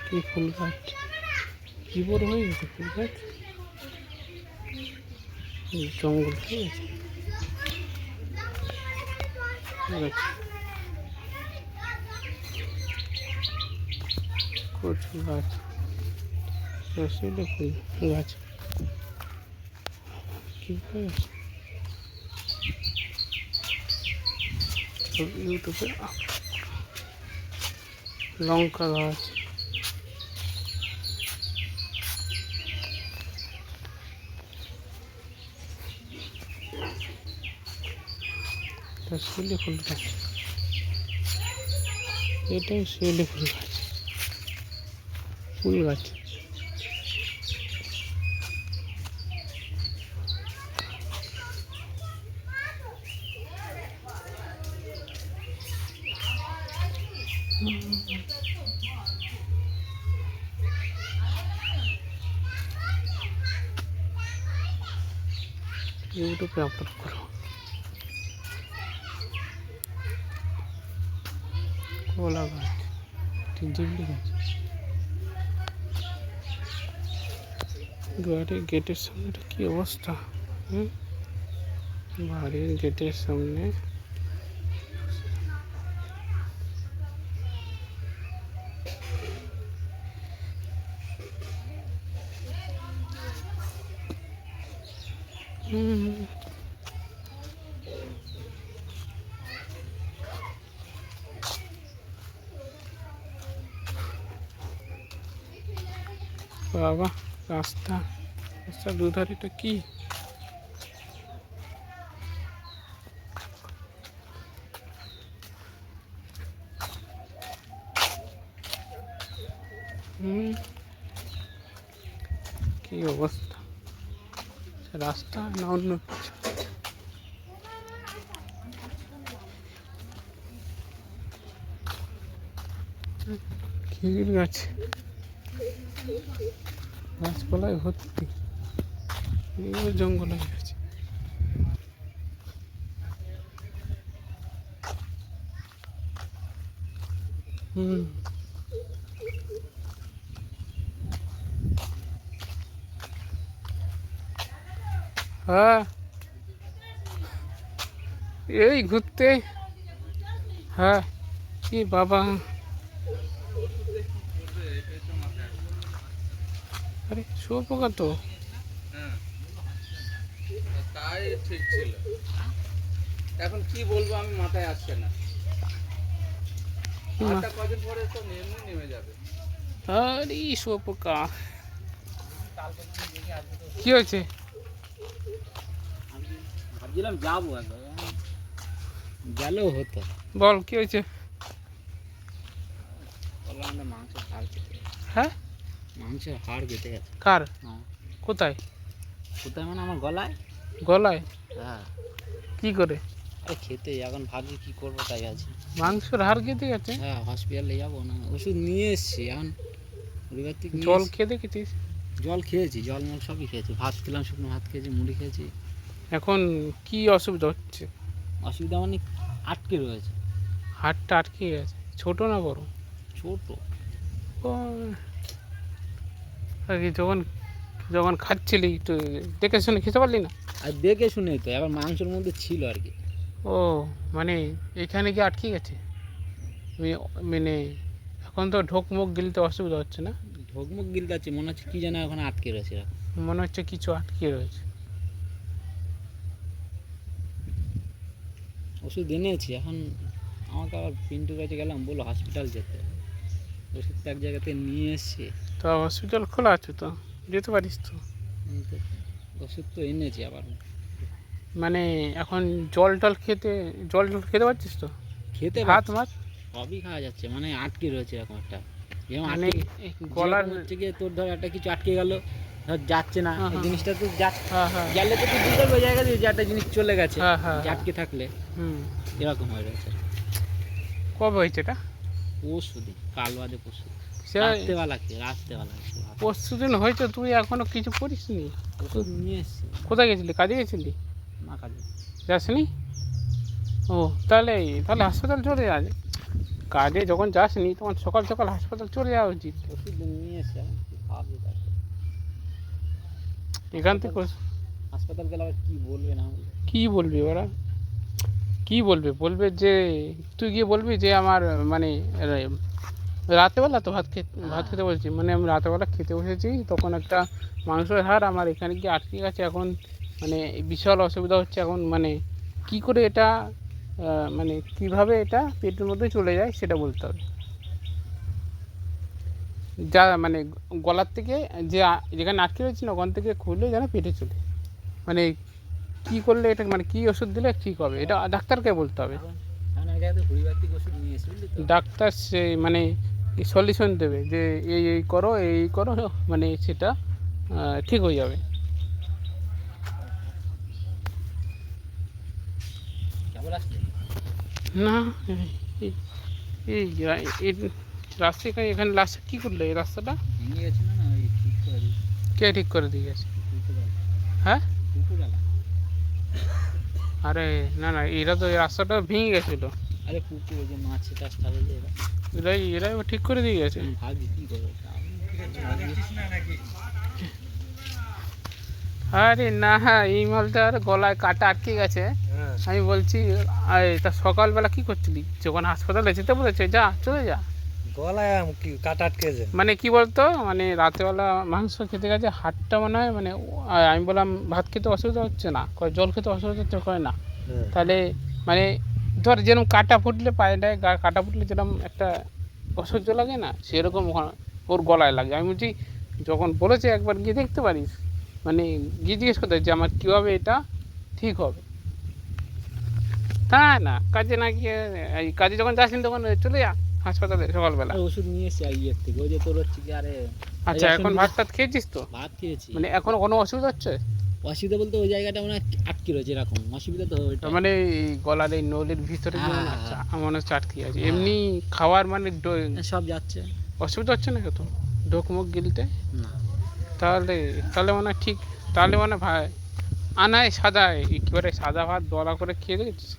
কি ফুল গাছ, কি বড় হয়ে গেছে ফুল গাছ, জঙ্গল ঠিক আছে। কচু গাছ, রসুন ফুল গাছ, কি ইউটিউবে লঙ্কা গাছ, শিউলি ফুল গাছ, এটাও শিউলি ফুল গাছ, ফুল গাছ। ইউটিউবে আপলোড করো। কলা গাছ, জিল্লি গাছ, বাড়ির গেটের সামনে কি অবস্থা, বাড়ির গেটের সামনে বাবা রাস্তার দুধারে এটা কি, কি অবস্থা, রাস্তা না অন্য কিছু। খেজুর গাছ, গাছপালায় ভর্তি, জঙ্গল হয়ে গেছে। হ্যাঁ এই ঘুরতে, হ্যাঁ কি বাবা, আরে শুয়োপোকা তো, তাই ঠিক ছিল, এখন কি বলবো আমি মাথায় আসছে না, কদিন পরে তো নেমে যাবে। আরে শুয়োপোকা কি হয়েছে, ভাবছিলাম যাবো একবার, গেলেও হতো। বল কি হয়েছে। মাংসের হাড় কেটে, হ্যাঁ মাংসের হাড় কেটে গেছে। কার, কোথায় কোথায় মানে আমার গলায়। গলায়, হ্যাঁ কি করে, খেতে এখন ভাবছি কি করবো তাই আছে। মাংসের হাড় কেটে গেছে, হ্যাঁ হসপিটালে যাবো না, ওষুধ নিয়ে এসছি, এখন পরিবার থেকে জল খেয়ে দেখেছিস, জল খেয়েছি, জল মল সবই খেয়েছি, ভাত খেলাম, শুকনো ভাত খেয়েছি, মুড়ি খেয়েছি। এখন কি অসুবিধা হচ্ছে, অসুবিধা মানে আটকে রয়েছে, হাড়টা আটকে গেছে, ছোট না বড়, ছোট। ও আর কি, যখন খাচ্ছিলি একটু দেখে শুনে খেতে পারলি না, আর দেখে শুনে তো এবার মাংসের মধ্যে ছিল আর কি। ও মানে এখানে কি আটকে গেছে, মানে এখন তো ঢোকমুখ গিলতে অসুবিধা হচ্ছে না, ঢোকমুখ গিলতে আছে, মনে হচ্ছে কি যেন এখন আটকে রয়েছে, মনে হচ্ছে কিছু আটকে রয়েছে। ওষুধ এনেছি, এখন আমাকে আবার পিন্টুর কাছে গেলাম, বললো হসপিটাল যেতে, ওষুধটা এক জায়গাতে নিয়ে এসছি। তো হসপিটাল খোলা আছে তো, যেতে পারিস তো। ওষুধ তো এনেছি আবার, মানে এখন জল খেতে পারছিস তো, খেতে ভাত মাছ সবই খাওয়া যাচ্ছে, মানে আটকে রয়েছে এরকম একটা, যেমন মানে গলার গলার হচ্ছে গিয়ে তোর ধর একটা কিছু আটকে গেল, ধর যাচ্ছে না, এই জিনিসটা তো হ্যাঁ গেলে তো তুই বুঝতে পারবি জায়গা দিয়ে যে একটা জিনিস চলে গেছে, আটকে থাকলে এরকম হয়ে রয়েছে। কবে হয়েছে এটা, পরশুদিন, কাল বাদে পরশু, রাত্রেবেলা পরশু দিন হয়েছে, তুই এখনো কিছু করিস নি, ওষুধ নিয়ে এসছি। কোথায় গেছিলি, কাজে গেছিলি, না কাজে যাসনি, ও তাহলে হাসপাতাল চলে যাবে, কাজে যখন যাসনি তখন সকাল সকাল হাসপাতাল চলে যাওয়া উচিত। ওষুধ নিয়ে এসছে, এখন কি খাওয়াবে তাকে? এখান থেকে হাসপাতাল গেলে আবার কি বলবে না বলবে? কী বলবি ওরা, কী বলবে? বলবে যে তুই গিয়ে বলবি যে আমার মানে রাতেবেলা তো ভাত খেতে বলছি, মানে আমি রাতেবেলা খেতে বসেছি, তখন একটা মাংসের হাড় আমার এখানে গিয়ে আটকে গেছে, এখন মানে বিশাল অসুবিধা হচ্ছে, এখন মানে কি করে এটা মানে কিভাবে এটা পেটের মধ্যে চলে যায় সেটা বলতে হবে। যা মানে গলার থেকে যে যেখানে আটকে রয়েছে না ওখান থেকে খুলে যেন পেটে চলে, মানে কী করলে এটা মানে কী ওষুধ দিলে ঠিক হবে এটা ডাক্তারকে বলতে হবে। এখন এক জায়গাতে হোমিওপ্যাথিক ওষুধ নিয়ে এসে বুঝলি তো? ডাক্তার সে মানে সলিউশন দেবে যে এই করো এই করো, মানে সেটা ঠিক হয়ে যাবে। কেবল আসলে না এই এই এই রাস্তা এখানে রাস্তা কী করলো, এই রাস্তাটা ভেঙে গেছিল না, ওই ঠিক করে দিই। কে ঠিক করে দিয়ে গেছে? হ্যাঁ, পুকুরওয়ালা। আরে না না, এরা তো এই রাস্তাটা ভেঙে গেছিলো, আরে পুকুর, ওই যে মাছ চাষ থাকে যে এরা, এরাই ঠিক করে দিয়ে গেছে। ভাবি কি করবো? আরে না, এই মালটার গলায় কাটা আটকে গেছে। আমি বলছি তা সকালবেলা কি করছিলি যখন হাসপাতালে যেতে বলেছে? যা চলে যা। গলায় কি কাটা আটকেছে? মানে কি বলতো, মানে রাতেবেলা মাংস খেতে গেছে, হাটটা মনে হয় মানে আমি বললাম ভাত খেতে অসুবিধা হচ্ছে না, কয় জল খেতে অসুবিধা হচ্ছে, কয় না। তাহলে মানে ধর যেরকম কাটা ফুটলে পায়েটায় কাটা ফুটলে যেরকম একটা অসহ্য লাগে না, সেরকম ওর গলায় লাগে। আমি বলছি যখন বলেছে একবার গিয়ে দেখতে পারিস, মানে গিয়ে জিজ্ঞেস করতে যে আমার কীভাবে এটা ঠিক হবে। তা না, কাজে না গিয়ে এই কাজে যখন যাসনি তখন চলে যা হাসপাতালে সকালবেলা। আর ওষুধ নিয়ে এসছে ইয়ের থেকে, ওই যে তোর হচ্ছে কি, আরে আচ্ছা এখন ভাত টাত খেয়েছিস তো? ভাত খেয়েছি। মানে এখনো কোনো অসুবিধা হচ্ছে? অসুবিধা বলতে ওই জায়গাটা মানে আটকে রয়েছে এরকম, অসুবিধা তো ওইটা। তার মানে এই গলার এই নলির ভিতরে যে হ্যাঁ, আচ্ছা হ্যাঁ। আমার মনে হচ্ছে আটকে আছে। এমনি খাওয়ার মানে সব যাচ্ছে অসুবিধা হচ্ছে না কত ঢোক মুখ গিলতে? না। তাহলে তাহলে মনে হয় ঠিক, তাহলে মানে ভাই আনায় সাদা একেবারে সাদা ভাত দলা করে খেয়ে দেখেছিস?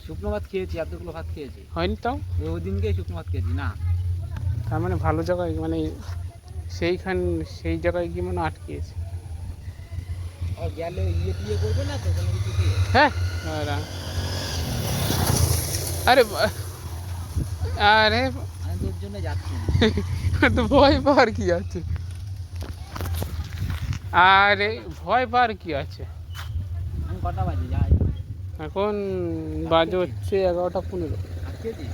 শুকনো ভাত খেয়েছি, এতগুলো ভাত খেয়েছি। হয়নি তাও? ওই দিনকেই শুকনো ভাত খেয়েছি না। তার মানে ভালো জায়গায় মানে সেই জায়গায় গিয়ে মানে আটকেছে। ও গেলে ইয়ে করবে না তো কোনো কিছু দিয়ে? হ্যাঁ আরে আরে আমি তোর জন্য যাচ্ছি না। তো ভয় পাওয়ার কি আছে? আরে ভয় পাওয়ার কি আছে? আমি কটা বাজে যাই? এখন বাজে হচ্ছে 11:15। ভাত খেয়েছিস?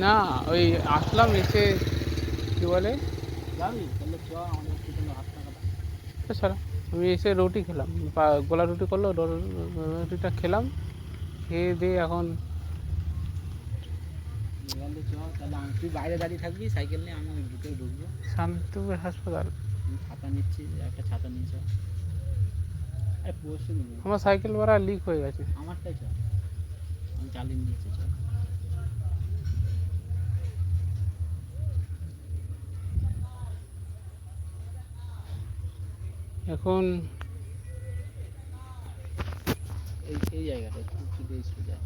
না ওই আসলাম এসে কী বলে যাবি তাহলে চ, আমাদের একটু জন্য হাত টাকা। সারা আমি এসে রুটি খেলাম, গোলা রুটি করলো, রুটিটা খেলাম, খেয়ে দিয়ে এখন গেলে চ, তাহলে তুই বাইরে দাঁড়িয়ে থাকবি সাইকেল নিয়ে, আমি ভিতরে ঢুকবো। শান্তিপুর হাসপাতাল। আমি ছাতা নিচ্ছি, একটা ছাতা নিয়েছ। আরে পরশু দিন আমার সাইকেল ভাড়া লিক হয়ে গেছে। আমারটাই চ, আমি চালিয়ে নিচ্ছি চ। এখন এই জায়গাটা একটু দিয়ে সোজা।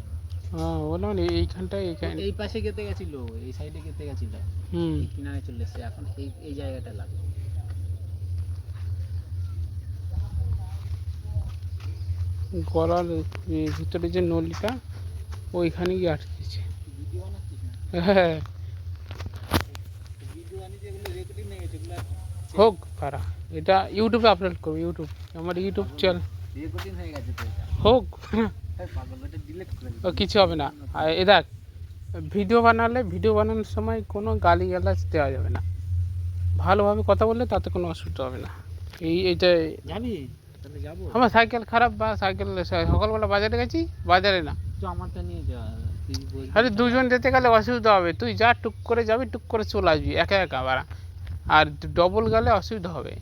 বললাম না এইখানটায় এইখানে এই পাশে কেটে গেছিল, এই সাইডে কেটে গেছিল, এই কিনারে চলে এসেছে, এখন এই জায়গাটা লাগবে। গলার ভিতরে যে নলিটা ওইখানে গিয়ে আটকেছে। ভিডিও বানাচ্ছিস না? হ্যাঁ ভিডিও বানিয়ে যেগুলো রেকর্ডিং হয়ে গেছে ওগুলো হোক পারা, এটা ইউটিউবে আপলোড করবো, আমার ইউটিউব চ্যানেল রেকর্ডিং হয়ে গেছে তো এটা। হোক। পাগল, ওটা ডিলিট করে ও কিছু হবে না। আর এ দেখ ভিডিও বানানোর সময় কোনো গালিগালাজ দেওয়া যাবে না, ভালোভাবে কথা বললে তাতে কোনো অসুবিধা হবে না। এইটা যাবি? তাহলে যাবো। আমার সাইকেল খারাপ, বা সাইকেল সকালবেলা বাজারে গেছি, বাজারে না, তো আমারটা নিয়ে যা, তুই বলবি। আরে দুজন যেতে গেলে অসুবিধা হবে, তুই যা টুক করে যাবি টুক করে চলে আসবি একা একা আবার, আর ডবল গেলে অসুবিধা হবে।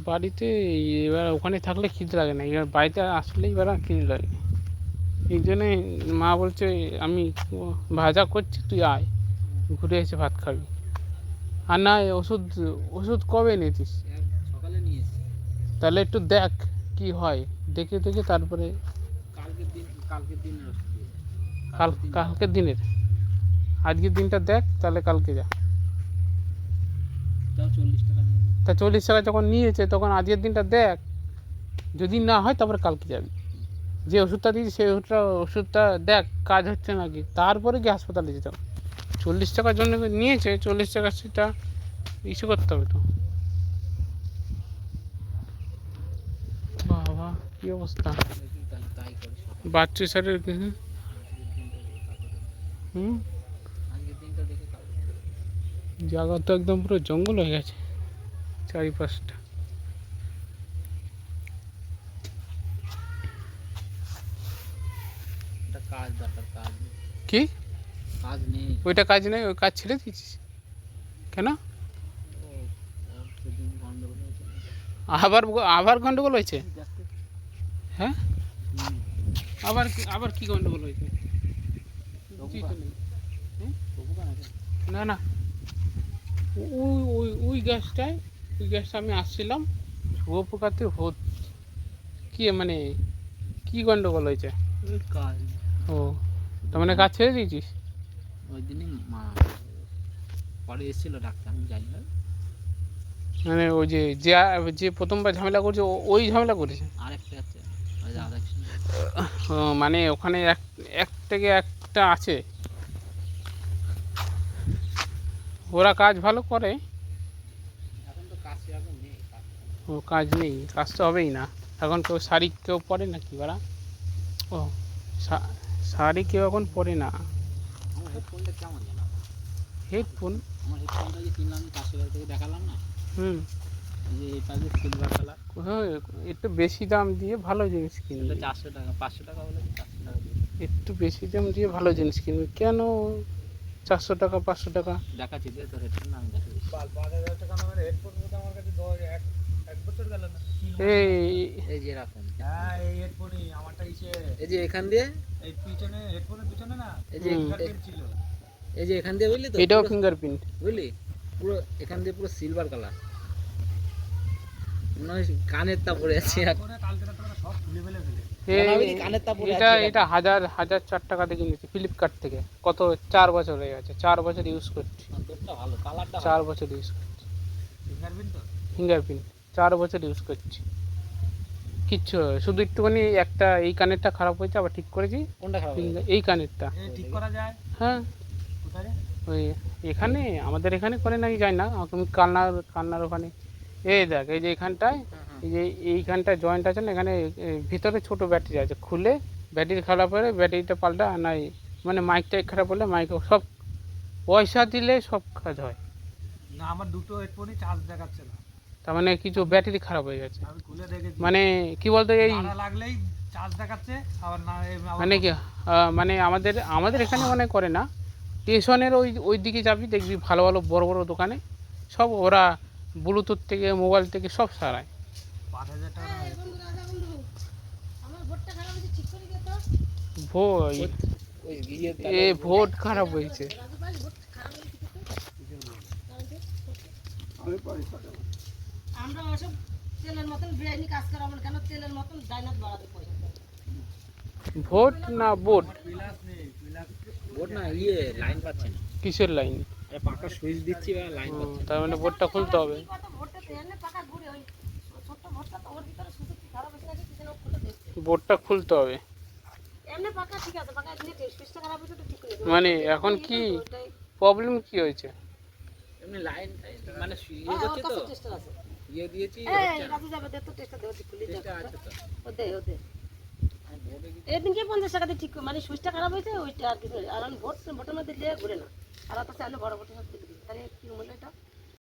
বাড়িতে এবার ওখানে থাকলে খিদে লাগে না, এবার বাড়িতে আসলেই এবার খিদে লাগে। এই জন্যে মা বলছে আমি ভাজা করছি তুই আয় ঘুরে এসে ভাত খাবি। আর না ওষুধ কবে নিয়েছিস? সকালে নিয়ে তাহলে একটু দেখ কি হয়, দেখে দেখে তারপরে কালকের দিন কালকের দিনের, আজকের দিনটা দেখ, তাহলে কালকে যা। তাও 40 টাকা নেবে। তা 40 টাকা যখন নিয়েছে তখন আজকের দিনটা দেখ, যদি না হয় তারপরে কালকে যাবি। যে ওষুধটা দিয়েছি সেই ওষুধটা দেখ কাজ হচ্ছে নাকি, তারপরে গিয়ে হাসপাতালে যেতে হবে। 40 টাকার জন্য নিয়েছে, 40 টাকা সেটা ইস্যু করতে হবে তো। বাবা কী অবস্থা, দেখি তাহলে তাই করি সকালে। বাচ্চু স্যারের হুম, আজকের দিনটা দেখে কালকে জায়গা তো একদম পুরো জঙ্গল হয়ে গেছে চারিপাশটা। একটা কাজ দরকার, কাজ নেই। কি কাজ নেই। ওইটা কাজ নেই, ওই কাজ ছেড়ে দিয়েছিস কেন? ওর সেদিন গন্ডগোল হয়েছে না? আবার আবার গন্ডগোল হয়েছে? হ্যাঁ, হুম। আবার কি গন্ডগোল হয়েছে? কিছুই তো নেই। তবু কেন রে? না না, ওই গ্যাসটা আমি আসছিলাম, শুয়োপোকাতে কি মানে কি গন্ডগোল হয়েছে? ওই কাজ ও, তার মানে কাজ ছেড়ে দিয়েছিস? ওই দিনই মা পরে এসেছিল ডাক্তার, আমি জানি না। মানে ওই যে যে প্রথমবার ঝামেলা করছে ওই ঝামেলা করেছে? আরেকটা আছে, ওই যে আরেকটা। মানে ওখানে এক থেকে একটা আছে, ওরা কাজ ভালো করে। এখন তো কাজ সেরকম নেই, ও কাজ নেই, কাজ তো হবেই না এখন। কেউ শাড়ি কেউ পরে না কি ওরা? ও শাড়ি কেউ এখন পরে না। আমার হেডফোনটা কেমন জানো? হেডফোন? আমার হেডফোনটা যে কিনলাম পাশের বাড়ি থেকে দেখালাম না, হুম, এই যে এটা যে সিলভার কালার, হ্যাঁ, একটু বেশি দাম দিয়ে ভালো জিনিস এটা কিনবে। 400 টাকা, 500 টাকা বলে 400 টাকা দিয়ে একটু বেশি দাম দিয়ে ভালো জিনিস কিনবে কেন? 400 টাকা 500 টাকা? দেখাচ্ছি যে তোর হেডফোন আমি দেখাচ্ছি। 5,000 টাকা দামের হেডফোন আমার কাছে এক বছর গেল না। এই এই যে এরকম, হ্যাঁ এই হেডফোনই আমারটা ইসে, এই যে এখান দিয়ে, এই পিছনে হেডফোনের পিছনে না এই যে ফিঙ্গারপ্রিন্ট ছিল। এই যে এখান দিয়ে, বুঝলি তো? এটাও পুরো- ফিঙ্গারপ্রিন্ট? বুঝলি, পুরো এখান দিয়ে পুরো সিলভার কালার, মনে হয় কানের তা পড়ে আছে। করে কালকে রাতে ওরা সব খুলে ফেলে ফেলে। কানের তা পড়ে এটা আছে। এটা 1004 টাকা দিয়ে কিনেছি ফ্লিপকার্ট থেকে। কত 4 বছর হয়ে গেছে, 4 বছর ইউজ করছি। তোরটা ভালো, কালারটা 4 বছর ইউজ করছি ফিঙ্গারপ্রিন্ট তো ফিঙ্গারপ্রিন্ট, 4 বছর ইউজ করছি। কিচ্ছু হয়, শুধু একটুখানি একটা এই কানেরটা খারাপ হয়েছে, আবার ঠিক করেছি। কোনটা খারাপ হয়েছে? এই কানেরটা, এই ঠিক করা যায় হ্যাঁ কোথায় রে? ওই এখানে আমাদের এখানে করে নাকি জানি না, তুমি কান্নার ওখানে। এই দেখ, এই যে এখানটায়, এই যে এইখানটায় জয়েন্ট আছে না, এখানে ভিতরে ছোট ব্যাটারি আছে, খুলে ব্যাটারি খারাপ হলে ব্যাটারিটা পাল্টা নাই, মানে মাইকটাই খারাপ হলে মাইক, সব পয়সা দিলে সব কাজ হয়। না আমার দুটো হেডফোনই চার্জ দেখাচ্ছে না, তার মানে কিছু ব্যাটারি খারাপ হয়ে গেছে, আমি খুলে দেখেছি। মানে কি বলতো এই নাড়া লাগলেই চার্জ দেখাচ্ছে, আবার না আবার মানে কি মানে আমাদের এখানে মানে করে না, স্টেশনের ওই দিকে যাবি দেখবি ভালো ভালো বড় বড় দোকানে সব ওরা ব্লুটুথ থেকে মোবাইল থেকে সব সারায়। 5,000 টাকা দামের headphone। ওই ইয়ে ভোট খারাপ হয়েছে। আমরা ওসব তেলের মতন বেআইনি কাজ করাবো না, কেন তেলের মতন ডাইনাত বাড়াতে পয়সা। ভোট না বোট? বোর্ড না, ইয়ে লাইন পাচ্ছে না, কিসের লাইন? এই পাকা সুইচ দিচ্ছি বা লাইন পাচ্ছে তার মানে বোটটা খুলতে হবে। কত ভোটটা তো এমনি পাকা ঘুরে ওই ছোট্ট ভোটটা তো ওর ভিতরে শুধু কি খারাপ হয়েছে নাকি কিছু না খুলে দেখছে। বোটটা খুলতে হবে, এমনি পাকা ঠিক আছে, পাকা এমনি সুইচটা খারাপ হয়েছে তো ঠিক করে দেবো। মানে এখন কি প্রবলেম কি হয়েছে? এমনি লাইন মানে ইয়ে ওর করছে তো, কাছে টেস্টার আছে। ইয়ে দিয়েছি এই রাজু যাবে দে তো টেস্টার দে, খুলে দে। এটা আছে তো। ও দে ও দে। এদিনকে 50 টাকা দিয়ে ঠিক মানে সুইচটা খারাপ হয়েছে ওইটা আর কিছু না। আর আমি ভোটের মধ্যে দিয়ে ঘুরে না, আর তো চাইলে বড় ভোটের সাথে দিবি, তাহলে কি মূল্য এটা?